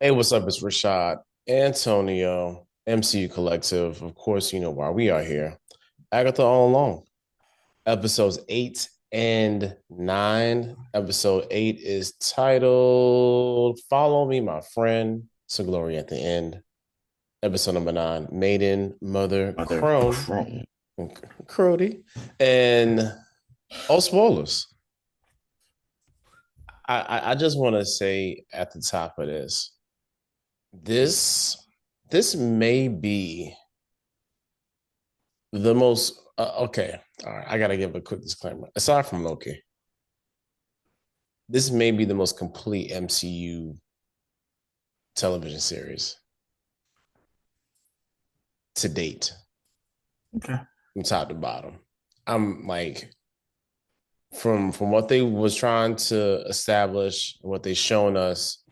Hey, what's up? It's Rashad, Antonio, MCU Collective. Of course, you know why we are here. Agatha All Along, episodes 8 and 9. Episode 8 is titled Follow Me, My Friend. So glory at the end. Episode number 9, Maiden, Mother, Mother Crone, Chrome. Crody, and all spoilers. I just want to say at the top of this, this may be the most okay. All right, I gotta give a quick disclaimer. Aside from Loki, this may be the most complete MCU television series to date, Okay. from top to bottom. I'm like from what they was trying to establish, what they shown us,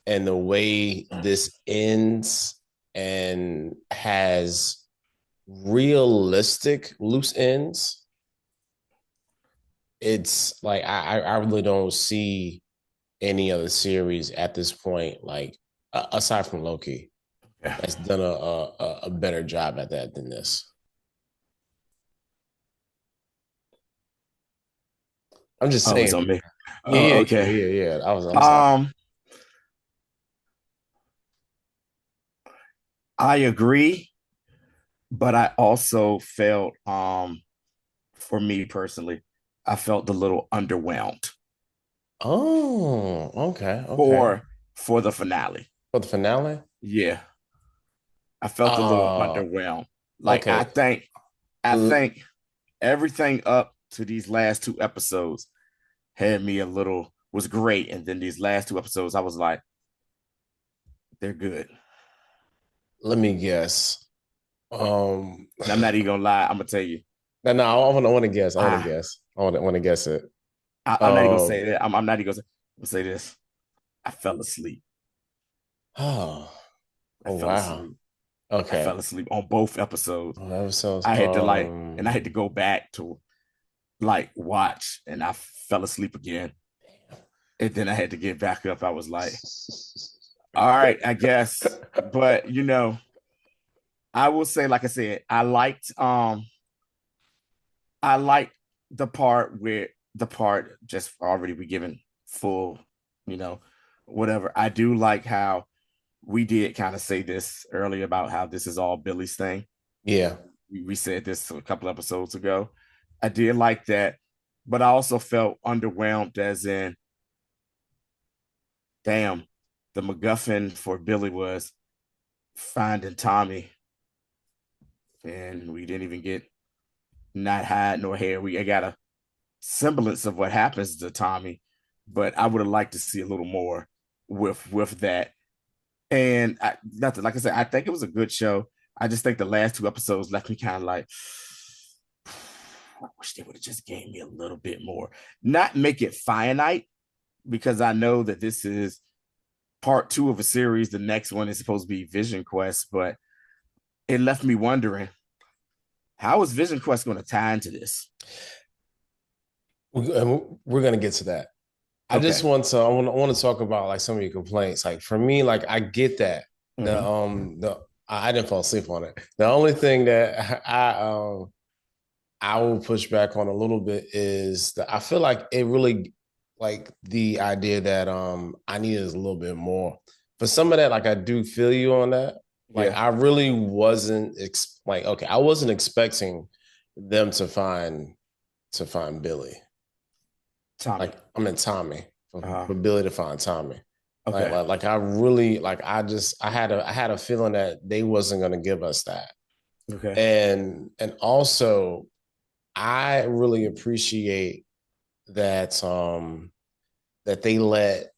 and the way this ends and has realistic loose ends. It's like I really don't see any other series at this point, like aside from Loki, Yeah. that's done a better job at that than this. I'm just Oh, it's saying. on me. Yeah, yeah, yeah, Okay. yeah, yeah. I'm sorry. Um, I agree, but I also felt, for me personally, I felt a little underwhelmed Oh, okay, okay. for the finale. For the finale. Yeah, I felt a little Uh, underwhelmed. Like okay. I think everything up to these last two episodes had me a little was great, and then these last two episodes, I was like, they're good. Let me guess. And I'm not even gonna lie. I'm gonna tell you. No, I want to guess. I want to I guess. I want to guess it. I'm not even gonna Um, say that. I'm not even gonna say this. I fell asleep. oh, I oh fell wow. asleep. I Okay. fell asleep on both episodes. Oh, episodes. I had to and I had to go back to watch, and I fell asleep again. And then I had to get back up. I was like, all right, I guess. But I will say, like I said, I liked the part where the part just already we given full, you know, whatever. I do like how we did kind of say this earlier about how this is all Billy's thing. Yeah. We said this a couple episodes ago. I did like that, but I also felt underwhelmed as in, damn, the MacGuffin for Billy was finding Tommy, and we didn't even get not hide nor hair. We got a semblance of what happens to Tommy, but I would have liked to see a little more with that. And nothing like I said, I think it was a good show. I just think the last two episodes left me kind of like, I wish they would have just gave me a little bit more. Not make it finite, because I know that this is part two of a series. The next one is supposed to be Vision Quest, but it left me wondering, how is Vision Quest going to tie into this? We're gonna get to that. I just Okay. want to I want to talk about like some of your complaints. Like for me, like I get that. The Mm-hmm. I didn't fall asleep on it. The only thing that I will push back on a little bit is that I feel like it really like the idea that I needed a little bit more. For some of that, like I do feel you on that. Like Yeah. I really wasn't like okay, I wasn't expecting them to find Billy. Tommy. Like I mean Tommy Uh, for Billy to find Tommy. Like, okay. like I really like I had a feeling that they wasn't gonna give us that. Okay. And also I really appreciate that that they let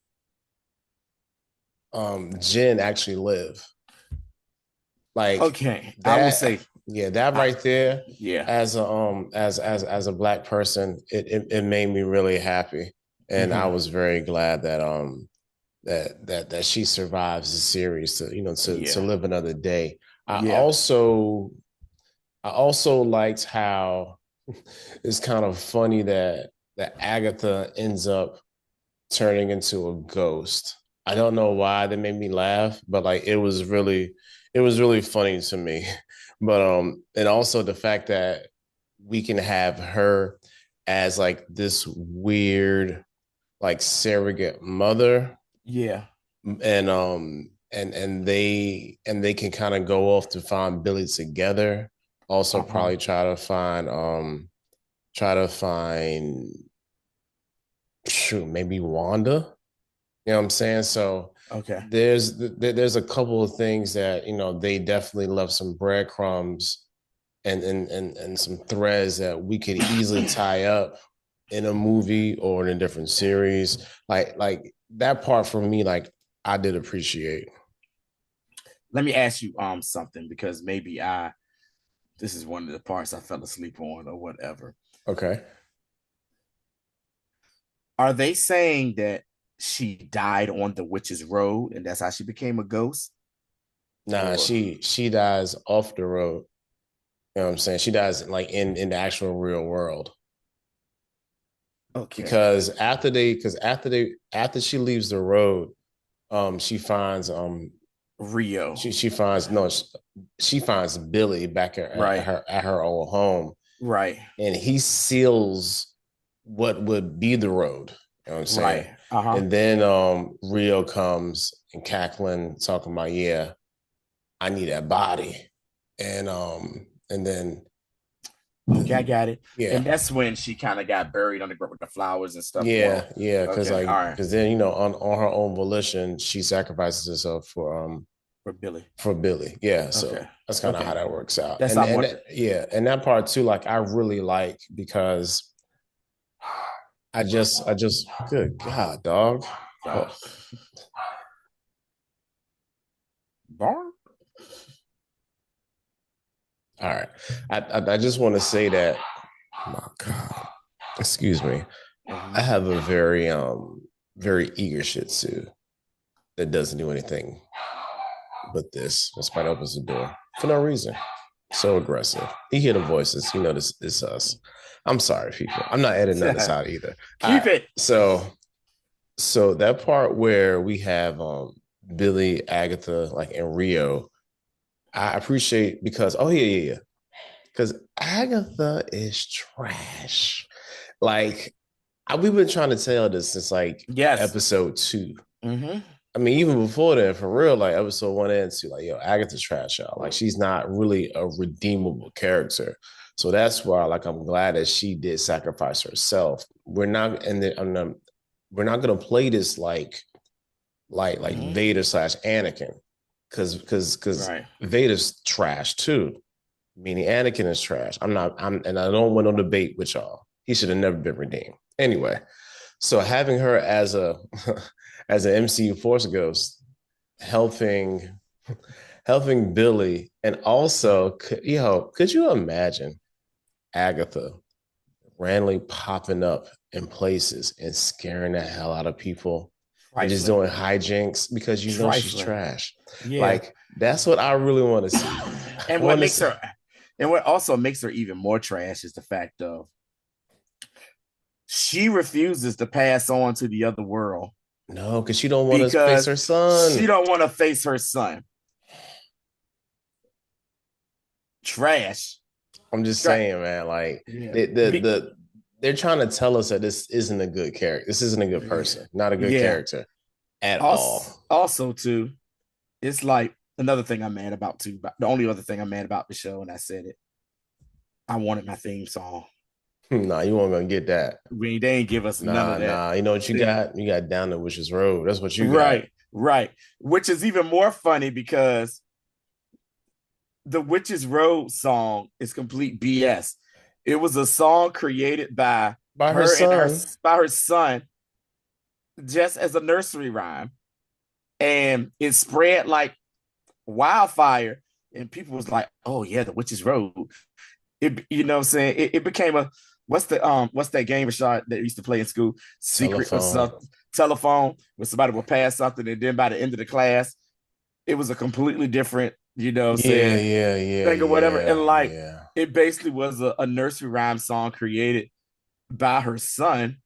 Jen actually live. Like Okay. I will that, say, yeah, that I, right there yeah. as a as a black person, it made me really happy. And I Mm-hmm. was very glad that that she survives the series to to Yeah. live another day. I Yeah. also I also liked how it's kind of funny that Agatha ends up turning into a ghost. I don't know why they made me laugh, but like it was really funny to me. But and also the fact that we can have her as like this weird like surrogate mother, Yeah. and they can kind of go off to find Billy together. Also Uh-huh. probably try to find shoot, maybe Wanda. You know what I'm saying? So Okay. there's a couple of things that they definitely left some breadcrumbs and some threads that we could easily tie up in a movie or in a different series. Like that part for me, like I did appreciate. Let me ask you something because maybe I this is one of the parts I fell asleep on or whatever. Okay. Are they saying that she died on the witch's road and that's how she became a ghost? Nah, Or she dies off the road. You know what I'm saying? She dies like in the actual real world. okay. Because after she leaves the road, she finds Rio. she finds no she finds Billy back at Right. her old home, Right. and he seals what would be the road. You know what I'm saying? Right. Uh-huh. And then Rio comes and cackling, talking about, yeah, I need that body. And then Okay, I got it. yeah, And that's when she kind of got buried underground with the flowers and stuff going on. yeah, because Okay, all like right. because then on her own volition, she sacrifices herself For Billy. for Billy. Yeah, Okay. so that's kind of how Okay. that works out. That's And how I and want that, yeah, and that part too, like I really like because I just good God, dog. uh, Oh, Barn. all right. I just want to say that, oh my God, excuse me. I Mhm. have a very eager Shih Tzu that doesn't do anything but this. Despite opens the door for no reason. So aggressive. He hear the voices. You know this us. I'm sorry, people. I'm not editing none of this out either. All Keep right. it. So that part where we have Billy, Agatha, like in Rio, I appreciate because yeah. Because Agatha is trash. Like we've been trying to tell this since like Yes. episode 2. Hmm. I mean, even before that, for real, like episode 1 and 2, like yo, Agatha's trash, y'all. Like she's not really a redeemable character. So that's why, like, I'm glad that she did sacrifice herself. We're not gonna play this like Hmm. Vader slash Anakin, because Right. Vader's trash too. Meaning Anakin is trash. And I don't want no debate with y'all. He should have never been redeemed. Anyway, so having her as a as an MCU Force Ghost, helping helping Billy, and also, could you imagine Agatha randomly popping up in places and scaring the hell out of people and just Trifling. doing hijinks because she's Trifling. trash? Yeah. Like that's what I really want to see. I and what want to makes see. her and what also makes her even more trash is the fact of she refuses to pass on to the other world No, because she don't want to face because her she son. don't want to face her son. Trash. I'm just Tra- saying, man. Like yeah. they're trying to tell us that this isn't a good character. This isn't a good Yeah. person. Not a good Yeah. character at Also, all. also too, it's like another thing I'm mad about too. But the only other thing I'm mad about the show, and I said it, I wanted my theme song. Nah, you weren't gonna get that. They ain't give us none of that. Nah. You know what you Yeah. got? You got Down the Witch's Road. That's what you got. Right, right. Which is even more funny because the Witch's Road song is complete BS. It was a song created by By her her and son. her son just as a nursery rhyme, and it spread like wildfire. And people was like, "Oh yeah, the Witch's Road." You know what I'm saying? It became a what's that game shot that used to play in school? Secret or Telephone. something. Telephone where somebody would pass something, and then by the end of the class, it was a completely different, you know what I'm saying, thing or whatever. And like Yeah. it basically was a nursery rhyme song created by her son.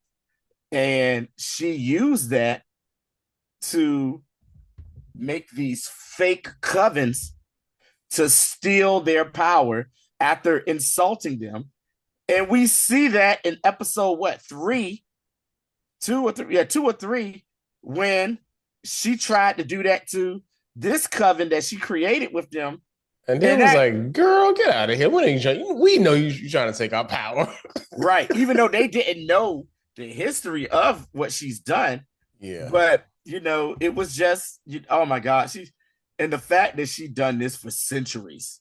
And she used that to make these fake covens to steal their power after insulting them. And we see that in episode what, three, two or three, yeah, two or three, when she tried to do that to this coven that she created with them. And then And was that, like, "Girl, get out of here. We know you're trying to take our power." right, even though they didn't know the history of what she's done, Yeah. but it was just, oh my God, and the fact that she done this for centuries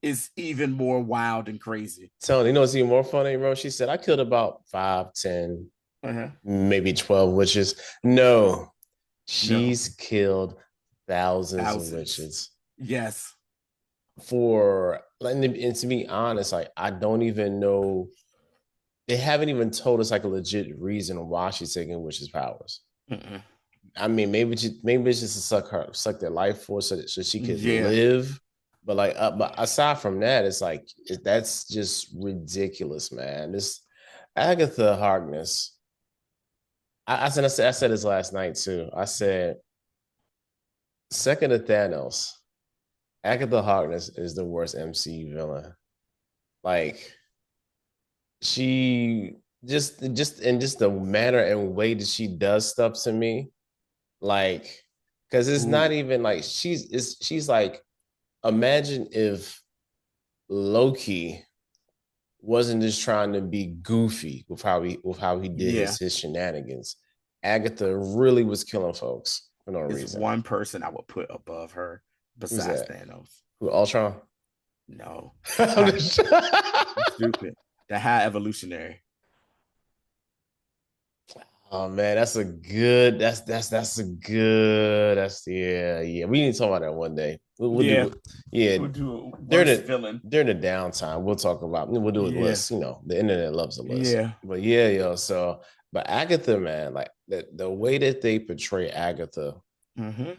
is even more wild and crazy. Tony, you know what's even more funny, bro? She said, I killed about 5, 10, Uh-huh. maybe 12 witches. No, No, she's killed thousands of thousands. witches. Yes. And to be honest, like, I don't even know. They haven't even told us like a legit reason why she's taking witches' powers. Mm-mm. I mean, maybe it's just to suck their life force so she could Yeah. live. But like, but aside from that, it's like that's just ridiculous, man. This Agatha Harkness. I said this last night too. I said, second to Thanos, Agatha Harkness is the worst MCU villain. Like, she just the manner and way that she does stuff to me, like, because it's not Ooh. even like she's like, imagine if Loki wasn't just trying to be goofy with how he did Yeah. his shenanigans. Agatha really was killing folks for no Is reason. one person I would put above her Who's besides that? Thanos. Who, Ultron? No. The high, you stupid. The high evolutionary. Oh man, that's a good. That's a good. That's yeah. We need to talk about that one day. We'll Yeah. do. Yeah, We'll do a during worst the villain. during the downtime, we'll talk about. We'll do a Yeah. list. The internet loves a list. Yeah. But yeah, yo. So, but Agatha, man, like the way that they portray Agatha, Mm-hmm.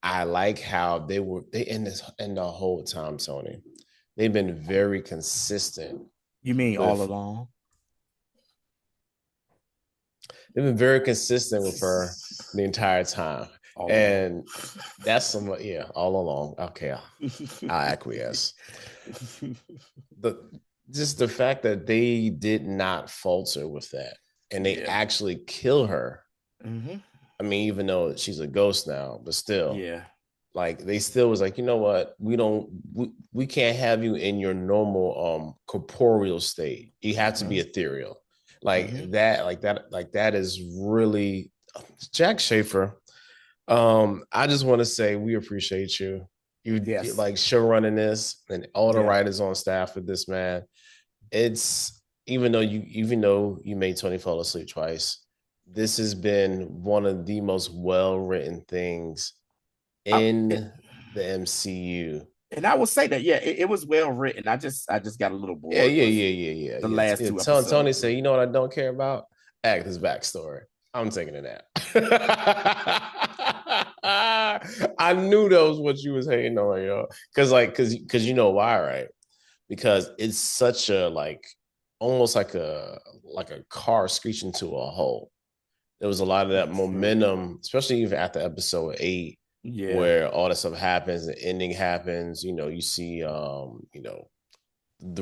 I like how they in the whole time, Tony. They've been very consistent You mean all with along? they've been very consistent with her the entire time. All along. And that's some, yeah, all along. Okay, I'll acquiesce. The Just the fact that they did not falter with that and they Yeah. actually kill her. Mm-hmm. I mean, even though she's a ghost now, but still, Yeah. like, they still was like, you know what, we can't have you in your normal corporeal state. You have to be Mm-hmm. ethereal. Mm-hmm. Like that is really Jack Schaefer. I just want to say we appreciate you. You Yes. like show running this and all the Yeah. writers on staff with this, man. It's even though you made Tony fall asleep twice, this has been one of the most well written things I, in the MCU. and I will say that, yeah, it was well written. I just got a little Yeah, bored yeah, with yeah, yeah, yeah, the yeah. last two Tony episodes. said, you know what I don't care about? Agatha's backstory. I'm taking a nap. I knew that was what you was hating on, yo. Because you know why, right? Because it's such a like almost like a car screeching to a halt. There was a lot of that Mhm. momentum, especially even after episode 8, Yeah. where all that stuff happens, the ending happens. You see the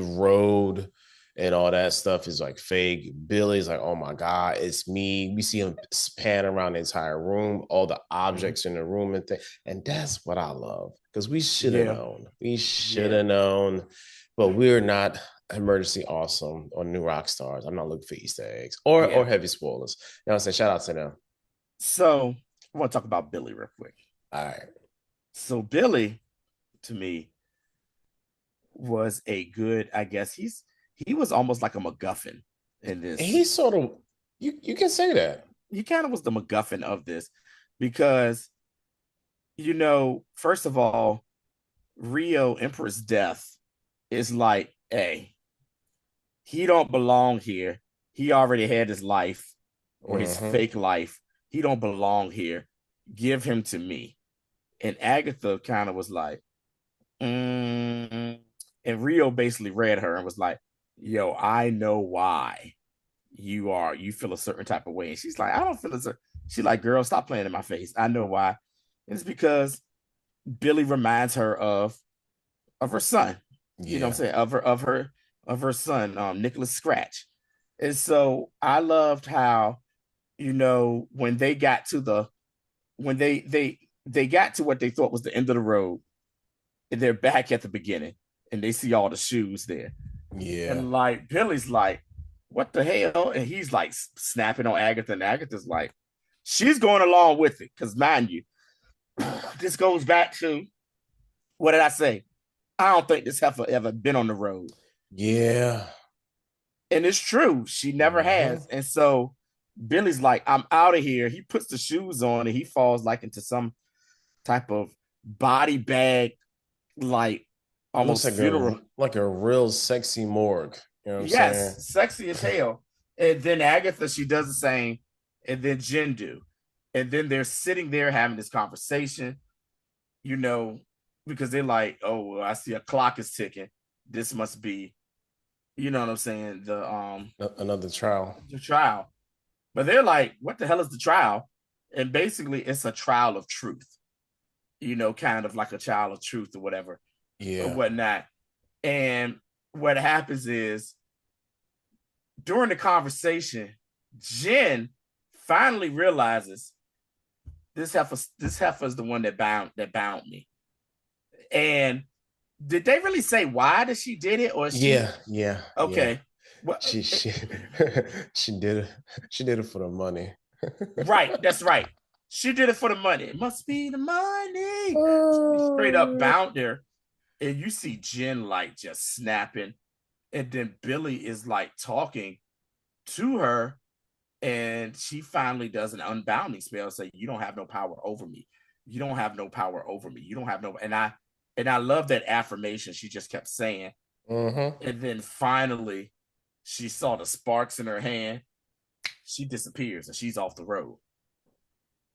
road and all that stuff is like fake. Billy's like, oh my God, it's me. We see him pan around the entire room, all the Mhm. objects in the room and things. And that's what I love. Because we should have Yeah. known. We should Yeah. have known, but we're not emergency awesome or new rock stars. I'm not looking for Easter eggs or Yeah. heavy spoilers. You know what I'm saying? Shout out to them. So I want to talk about Billy real quick. All right. So Billy, to me, was a good, I guess he was almost like a MacGuffin in this. He sort of you can say that. He kind of was the MacGuffin of this because, first of all, Rio Emperor's death is like, hey, he don't belong here. He already had his life or his Mm-hmm. fake life. He don't belong here. Give him to me. And Agatha kind of was like, mm. And Rio basically read her and was like, yo, I know why you feel a certain type of way. And she's like, I don't feel a certain. She like, girl, stop playing in my face. I know why. It's because Billy reminds her of her son. You know what I'm Yeah. saying? Of her son, Nicholas Scratch. And so I loved how, when they got to when they got to what they thought was the end of the road, and they're back at the beginning, and they see all the shoes there. Yeah. And like Billy's like, what the hell? And he's like snapping on Agatha, and Agatha's like, she's going along with it. Because mind you, this goes back to, what did I say? I don't think this heifer ever been on the road. Yeah. And it's true. She never Mm-hmm. has. And so Billy's like, I'm out of here. He puts the shoes on and he falls like into some type of body bag, like It looks almost funeral. like a real sexy morgue. You know what I'm Yes, saying? sexy as hell. And then Agatha, she does the same. And then Jen do. And then they're sitting there having this conversation, you know, because they're like, oh, well, I see a clock is ticking. This must be, you know what I'm saying, Another trial. the trial. But they're like, what the hell is the trial? And basically it's a trial of truth, kind of like a trial of truth or whatever, or Yeah. whatnot. And what happens is, during the conversation, Jen finally realizes this heifer is the one that bound me. And did they really say why that she did it, or she? Yeah. Yeah. Yeah. Okay, well, She she did it. She did it for the money. right, that's right. She did it for the money. It must be the money. She straight up Oh. bound her, and you see Jen like just snapping, and then Billy is like talking to her, and she finally does an unbounding spell, say, you don't have no power over me. You don't have no power over me. You don't have no. And I love that affirmation she just kept saying. Mm-hmm. And then finally she saw the sparks in her hand. She disappears and she's off the road.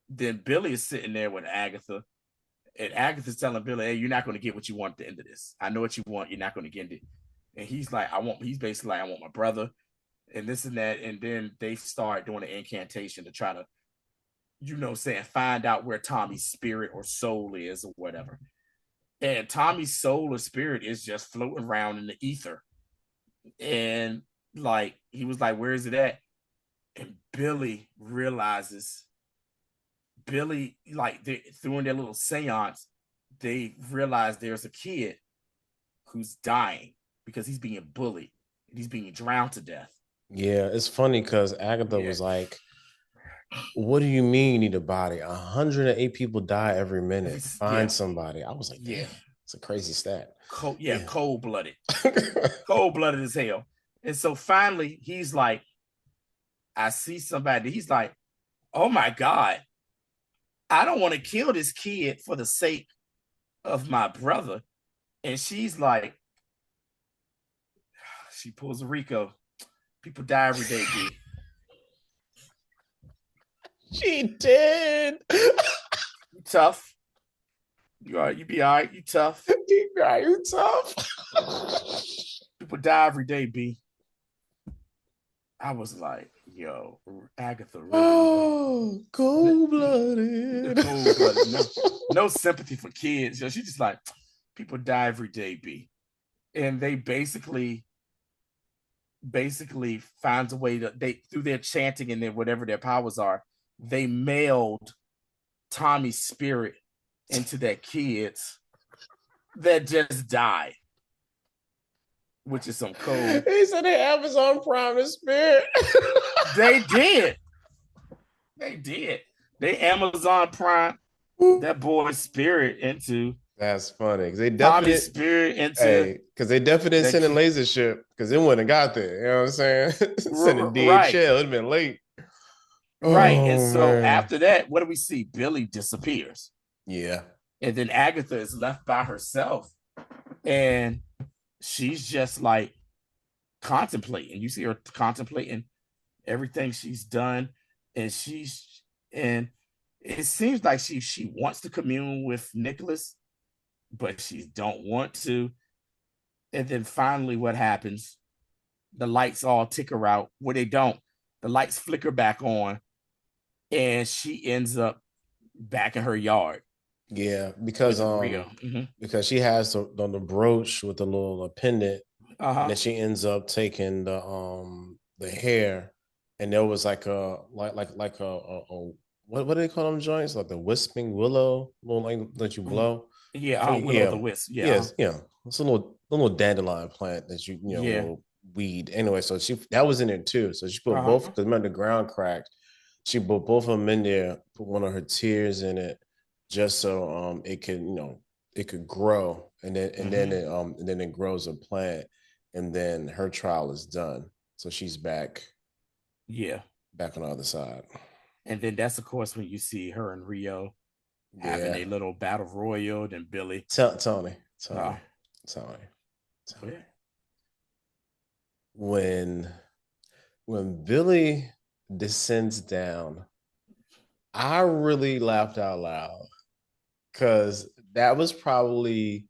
Then Billy is sitting there with Agatha, and Agatha's telling Billy, hey, you're not going to get what you want at the end of this. I know what you want. You're not going to get it. And he's basically like, I want my brother and this and that. And then they start doing an incantation to try to, find out where Tommy's spirit or soul is or whatever. And Tommy's soul or spirit is just floating around in the ether. And like, he was like, where is it at? And Billy realizes, like, through their little seance, they realize there's a kid who's dying because he's being bullied. He's being drowned to death. Yeah, it's funny because Agatha Yeah. was like, what do you mean you need a body? 108 people die every minute. Yeah. Find somebody. I was like, Yeah. damn, it's a crazy stat. Yeah, cold-blooded. Cold-blooded as hell. And so finally, he's like, I see somebody. He's like, oh my God, I don't want to kill this kid for the sake of my brother. And she's like, she pulls a Rico. People die every day, B. She did. You tough. You be all right. You tough. You tough. People die every day, B. I was like, yo, Agatha really. Oh, cold-blooded. Cold-blooded. No sympathy for kids. She just like, people die every day, B. And they basically finds a way to, through their chanting and their whatever their powers are, they mailed Tommy's spirit into their kids that just died, which is some cold. He said they Amazon Prime is spirit. They did. They Amazon Prime that boy's spirit into. That's funny because they definitely Tommy's spirit into. because they definitely didn't send a laser ship because it wouldn't have got there. You know what I'm saying? Send a DHL, it'd have been late. Right. Oh, And so man. after that, what do we see? Billy disappears. Yeah. And then Agatha is left by herself. And she's just like contemplating. You see her contemplating everything she's done. And it seems like she wants to commune with Nicholas, but she don't want to. And then finally what happens? The lights all ticker out. Well, they don't. The lights flicker back on. and she ends up back in her yard Yeah, with Rio. because she has the brooch with the little pendant, and Uh-huh. then she ends up taking the hair, and there was like a what do they call them joints, like the wisping willow, little like that you blow. Yeah, I forget, Will o' the yeah, Wisp. Yeah, yes, yeah. It's a little dandelion plant that yeah. little weed. Anyway, so she that was in there too. So she put both Uh-huh. because remember the ground cracked. She put both of them in there, put one of her tears in it, just so it could it could grow, and then it grows a plant, and then her trial is done. So she's Yeah. back on the other side. And then that's of course when you see her and Rio having Yeah. a little battle royal, then Billy. Tony, Uh, Tony, but Tony. When Billy descends down, I really laughed out loud because that was probably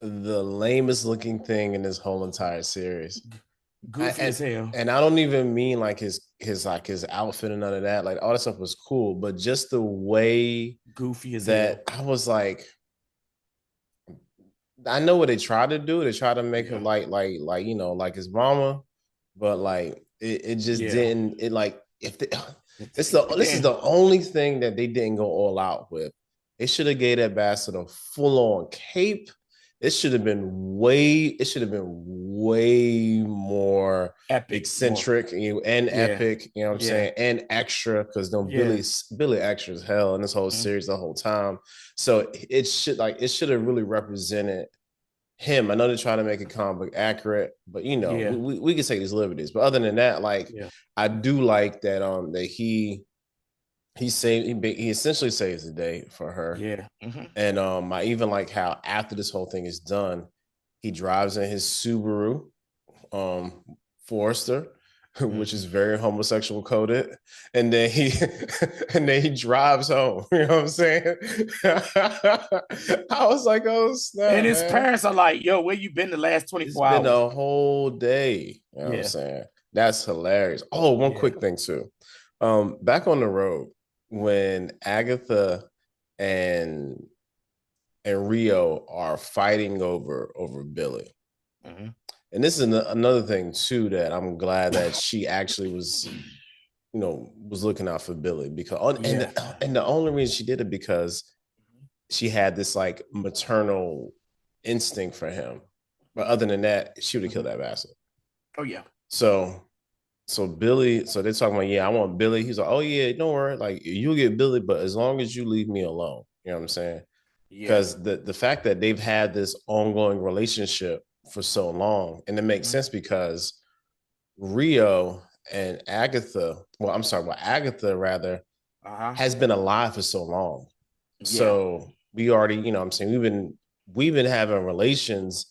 the lamest looking thing in this whole entire series. I, goofy and as hell. and I don't even mean like his outfit and none of that. Like all that stuff was cool, but just the way Goofy as hell. that I was like, I know what they try to do. They try to make her Yeah. like like his mama, but like it just Yeah. didn't. It like if they, But this is then, the only thing that they didn't go all out with. They should have gave that bastard a full on cape. It should have been way more epic. More. eccentric and Yeah. epic, you know what I'm Yeah. saying, and extra because no Yeah. Billy extra as hell in this whole Mhm. series the whole time. So it should have really represented him. I know they're trying to make it comic book accurate, but Yeah. we can take these liberties. But other than that, like Yeah. I do like that that he saved he essentially saves the day for her. Yeah. And I even like how after this whole thing is done, he drives in his Subaru um Forester, which is Mhm. very homosexual coded, and then he and then he drives home. You know what I'm saying? I was like, oh And snap, his man. parents are like, yo, where you been the last It's 24 been hours? a whole day. You know what I'm Yeah. saying? That's hilarious. Oh, one Yeah. quick thing too. Back on the road when Agatha and Rio are fighting over Billy. Mhm. And this is another thing too that I'm glad that she actually was, was looking out for Billy because Yeah. and the only reason she did it because she had this like maternal instinct for him. But other than that, she would have killed Mhm. that bastard. Oh, yeah. So Billy, so they're talking about, yeah, I want Billy. He's like, oh yeah, don't worry, like you'll get Billy, but as long as you leave me alone, you know what I'm saying? Yeah. Because the fact that they've had this ongoing relationship for so long, and it makes Mhm. sense because Rio and Agatha, well, I'm sorry, well, Agatha rather Uh-huh. has been alive for so long. Yeah. So we already, what I'm saying, we've been having relations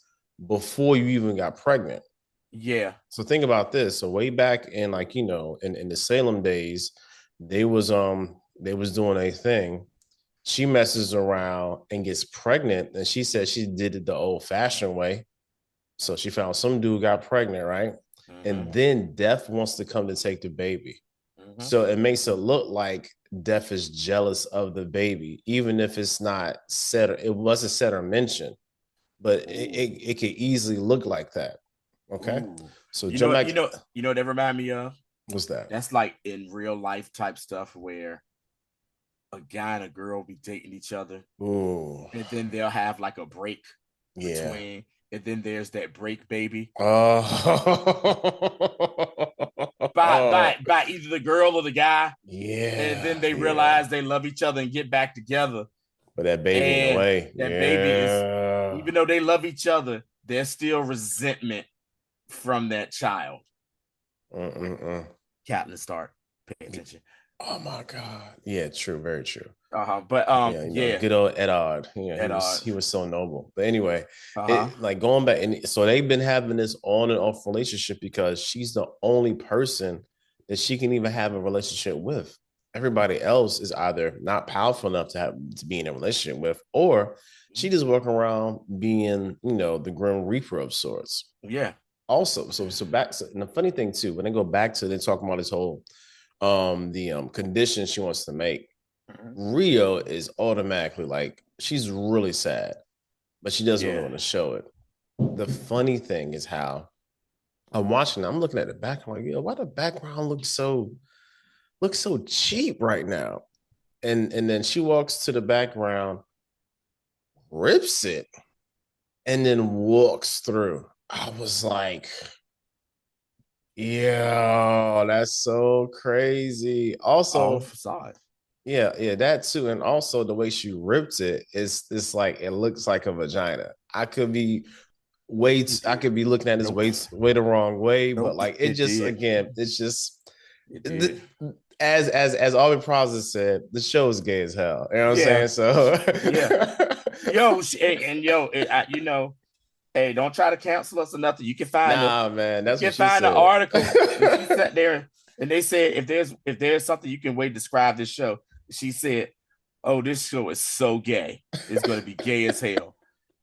before you even got pregnant. Yeah. So think about this. So way back in like, in the Salem days, they was doing a thing. She messes around and gets pregnant, and she said she did it the old fashioned way. So she found some dude got pregnant, right? Mhm. And then Death wants to come to take the baby. Mhm. So it makes it look like Death is jealous of the baby, even if it's not said, it wasn't said or mentioned, but Ooh. it could easily look like that. Okay. Ooh. So You know jump what? back. You know what that remind me of? What's that? That's like in real life type stuff where a guy and a girl be dating each other, Ooh. and then they'll have like a break Yeah. between, and then there's that break baby Oh. by either the girl or the guy, and then Yeah. they Yeah. realize they love each other and get back together. But that baby in the And way. that baby is, Yeah. even though they love each other, there's still resentment from that child. Mm-mm-mm. Captain Stark, pay attention. Oh my God. Yeah, true, very true. But Yeah, yeah, good old Eddard. at He was so noble. But anyway, uh-huh. it like going back, and so they've been having this on and off relationship because she's the only person that she can even have a relationship with. Everybody else is either not powerful enough to be in a relationship with, or she just walking around being, the Grim Reaper of sorts. Yeah. Also, so back, and the funny thing too, when they go back to, they're talking about this whole the condition she wants to make, Mhm. Rio is automatically like she's really sad, but she doesn't really Yeah. want to show it. The funny thing is how I'm watching, I'm looking at the background, like, yo, why the background looks so cheap right now? And then she walks to the background, rips it, and then walks through. I was like, yeah, that's so crazy. All Also, facade. yeah, that too. And also the way she ripped it is it's like it looks like a vagina. I could be looking at this Nope. way the wrong way, but Nope. like it It just did. again, it's just It did. as Aubrey Plaza said, the show is gay as hell. You know what I'm Yeah. saying? So Yeah. Yo, you know, hey, don't try to cancel us or nothing. nah, man, You that's can what she find an said. article when she sat there and they said if there's something you can way describe this show. She said, "Oh, this show is so gay. It's going to be gay as hell."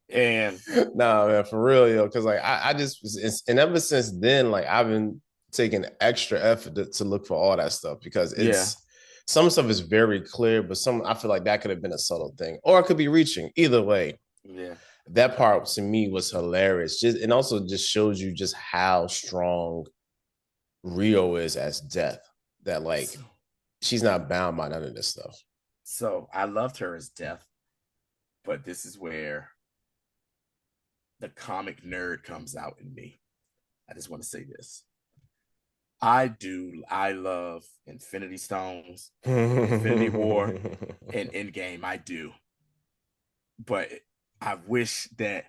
And Nah, man, for real, yo. Because like I just and ever since then, like I've been taking extra effort to look for all that stuff because yeah, it's some stuff is very clear, but some I feel like that could have been a subtle thing, or it could be reaching. Either way, yeah, that part to me was hilarious. Just and also just shows you just how strong Rio is as death. That like so, she's not bound by none of this stuff. so I loved her as death, but this is where the comic nerd comes out in me. I just want to say this. I love Infinity Stones, Infinity War, and Endgame. I do. But I wish that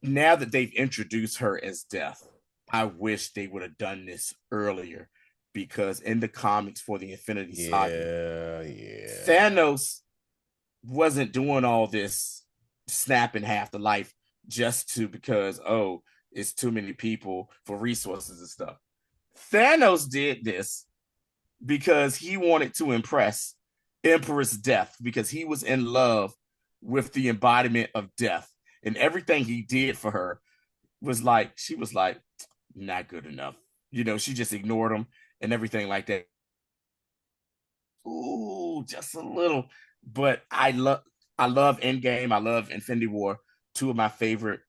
now that they've introduced her as Death, I wish they would have done this earlier because in the comics for the Infinity Saga, Yeah. Thanos wasn't doing all this snapping half the life just to because it's too many people for resources and stuff. Thanos did this because he wanted to impress Empress Death because he was in love with the embodiment of death. And everything he did for her she was like, not good enough. You know, she just ignored him and everything like that. Ooh, just a little. But I love Endgame. I love Infinity War. Two of my favorite,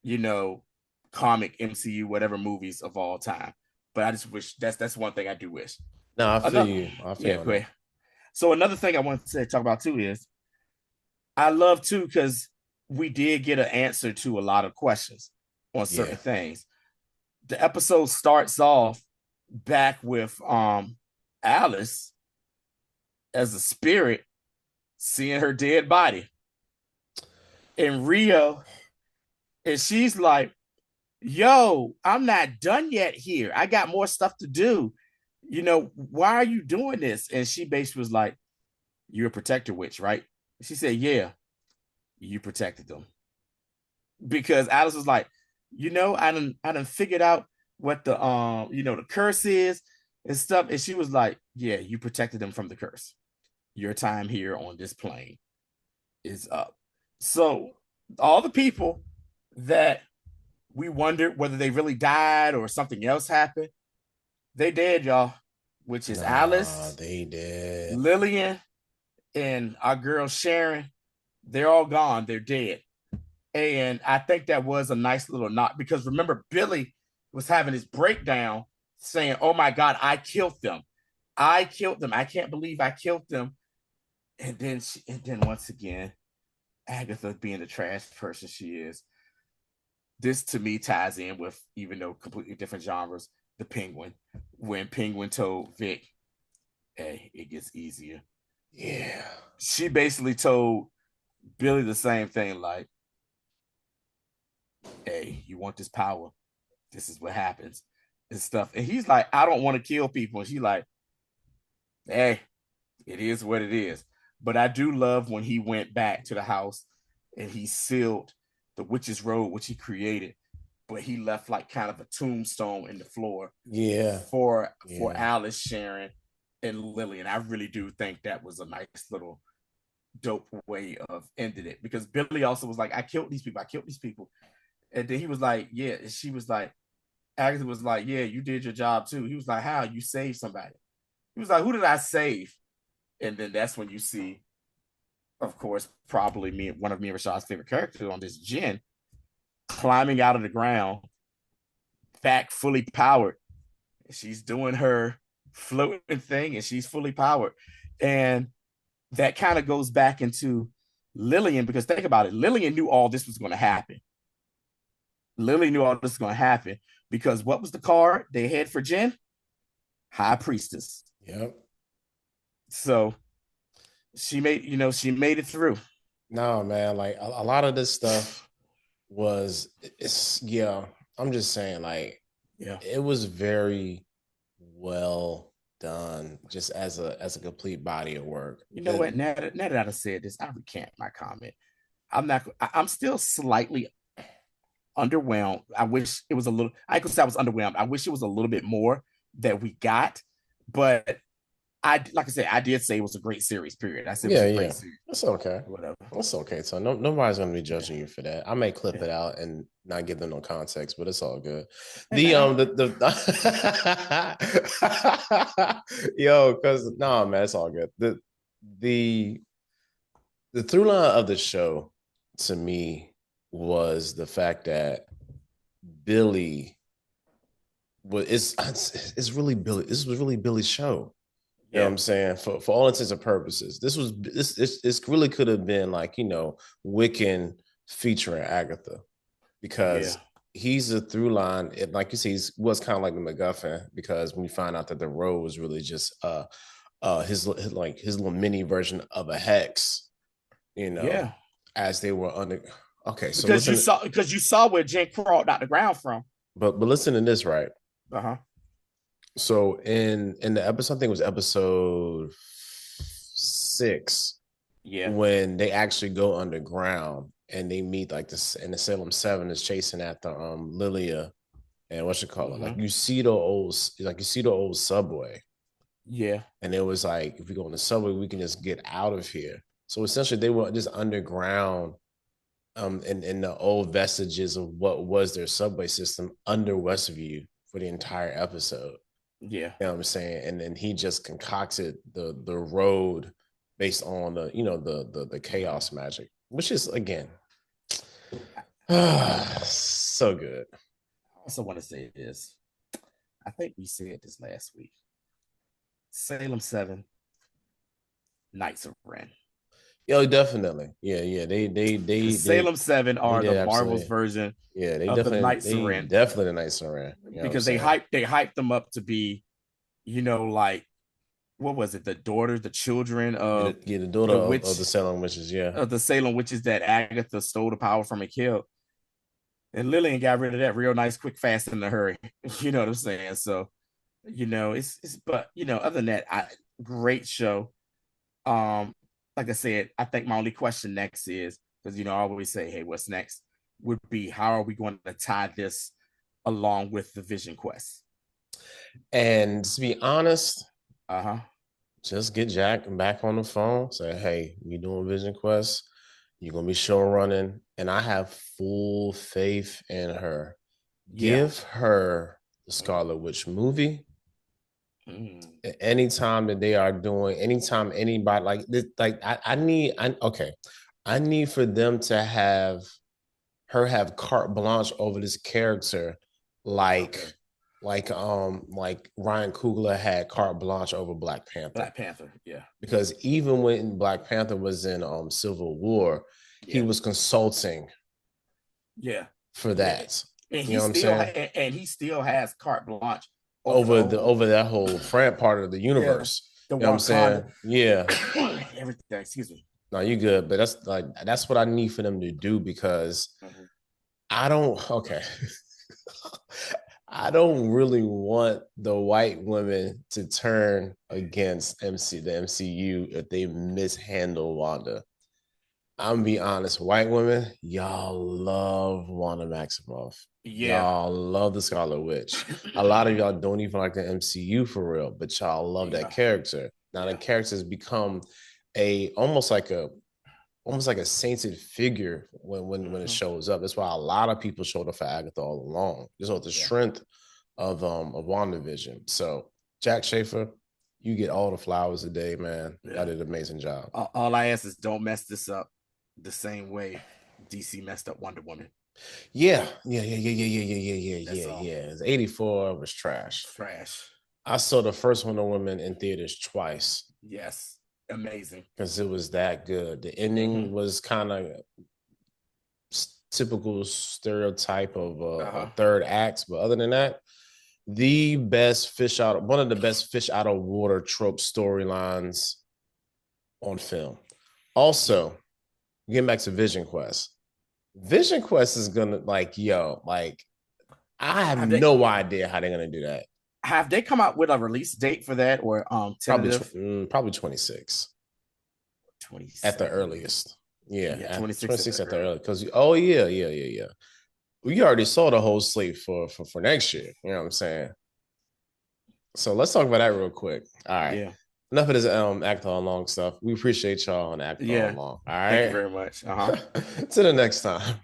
you know, comic MCU, whatever movies of all time. But I just wish that's one thing I do wish. No, I feel Another, you. I feel yeah, you on that. great. So another thing I want to talk about too is I love too because we did get an answer to a lot of questions on certain Yeah. things. The episode starts off back with Alice as a spirit seeing her dead body in Rio, and she's like, "Yo, I'm not done yet here. I got more stuff to do. You know, why are you doing this?" And she basically was like, "You're a protector witch, right?" She said, "Yeah, you protected them." Because Alice was like, I done figured out what the curse is and stuff. And she was like, yeah, you protected them from the curse. Your time here on this plane is up. So all the people that we wondered whether they really died or something else happened, they did, y'all, which is Nah, Alice, they did. Lillian, and our girl Sharon. They're all gone. They're dead. And I think that was a nice little knot because remember, Billy was having his breakdown saying, "Oh my God, I killed them. I killed them. I can't believe I killed them." And then once again, Agatha being the trash person she is, this to me ties in with, even though completely different genres, the Penguin. When Penguin told Vic, hey, it gets easier. Yeah. She basically told Billy the same thing, like, hey, you want this power? This is what happens and stuff. And he's like, I don't want to kill people. And she's like, hey, it is what it is. But I do love when he went back to the house and he sealed the witch's road, which he created, but he left like kind of a tombstone in the floor Yeah. for Yeah. Alice, Sharon, and Lily. And I really do think that was a nice little dope way of ending it because Billy also was like, I killed these people. I killed these people. And then he was like, yeah. And she was like, Agatha was like, "Yeah, you did your job too." He was like, "How? You saved somebody." He was like, "Who did I save?" And then that's when you see, of course, probably one of me and Rashad's favorite characters on this Jen climbing out of the ground, back fully powered. She's doing her floating thing, and she's fully powered. And that kind of goes back into Lillian, because think about it, Lillian knew all this was going to happen. Lily knew all this was going to happen because what was the card they had for Jen? High Priestess. Yep. So she made it through. No, man, like a lot of this stuff it's yeah, I'm just saying, like, Yeah. it was very well done, just as a complete body of work. You know what? Now that I said this, I recant my comment. I'm still slightly underwhelmed. I wish it was a little. I could say I was underwhelmed. I wish it was a little bit more that we got, but like I said, I did say it was a great series. Period. I said it was a great series. That's okay. Whatever. That's okay. So nobody's gonna be judging you for that. I may clip it out and not give them no context, but it's all good. The yo, because no, man, it's all good. The through line of the show to me was the fact that Billy it's really Billy. This was really Billy's show. You know what I'm saying? For all intents and purposes, this really could have been like, Wiccan featuring Agatha, because he's a through line. Like you see, he was kind of like the MacGuffin, because when you find out that the road was really just his little mini version of a hex, as they were under. Okay, so because you saw where Jen crawled out the ground from. But listen to this, right? Uh-huh. So in the episode, I think it was episode 6, when they actually go underground and they meet like this, and the Salem 7 is chasing after Lilia and what you call it. Like you see the old subway. Yeah. And it was like, if we go on the subway, we can just get out of here. So essentially they were just underground in the old vestiges of what was their subway system under Westview for the entire episode. Yeah. You know what I'm saying? And then he just concocted the road based on the chaos magic, which is, again, so good. I also want to say this. I think we said this last week. Salem 7, Knights of Ren. Yo, definitely. Yeah. They Salem 7 are the Marvel's version. Yeah, the Knights of Ren. Definitely the Knights of Ren. Because they hyped them up to be, like, what was it? The children of the daughter of the Salem witches, of the Salem witches that Agatha stole the power from and killed. And Lillian got rid of that real nice, quick, fast, in a hurry. You know what I'm saying? So, but other than that, great show. Like I said, I think my only question next is, because I always say, hey, what's next? Would be, how are we going to tie this along with the Vision Quest? And to be honest, just get Jack back on the phone. Say, hey, we doing Vision Quest. You're gonna be show running, and I have full faith in her. Give her the Scarlet Witch movie. Anytime that they are doing, anytime anybody like this, like I need for them to have carte blanche over this character, like Ryan Coogler had carte blanche over Black Panther. Yeah. Because even when Black Panther was in Civil War, he was consulting. Yeah. For that. And he still has carte blanche over that whole part of the universe. The you know what I'm saying? Yeah. Everything. Excuse me. No, you good, but that's what I need for them to do, because I don't really want the white women to turn against the MCU if they mishandle Wanda. I'm gonna be honest, white women, y'all love Wanda Maximoff. Yeah. Y'all love the Scarlet Witch. A lot of y'all don't even like the MCU for real, but y'all love that character. Now the character has become almost like a sainted figure when it shows up. That's why a lot of people showed up for Agatha All Along. Just with the strength of WandaVision. So Jack Schaefer, you get all the flowers today, man. Yeah. Y'all did an amazing job. All I ask is don't mess this up the same way DC messed up Wonder Woman. Yeah. That's all. Yeah. 84 was trash. Trash. I saw the first Wonder Woman in theaters twice. Yes. Amazing. Because it was that good. The ending was kind of typical stereotype of a third act, but other than that, one of the best fish out of water trope storylines on film. Also, getting back to Vision Quest. Vision Quest is gonna I have no idea how they're gonna do that. Have they come out with a release date for that, or probably 26. 26 at the earliest. Yeah, 26 at the earliest. Because yeah. We already saw the whole slate for next year. You know what I'm saying? So let's talk about that real quick. All right. Yeah. Enough of this Agatha All Along stuff. We appreciate y'all on Agatha All Along. All right. Thank you very much. To the next time.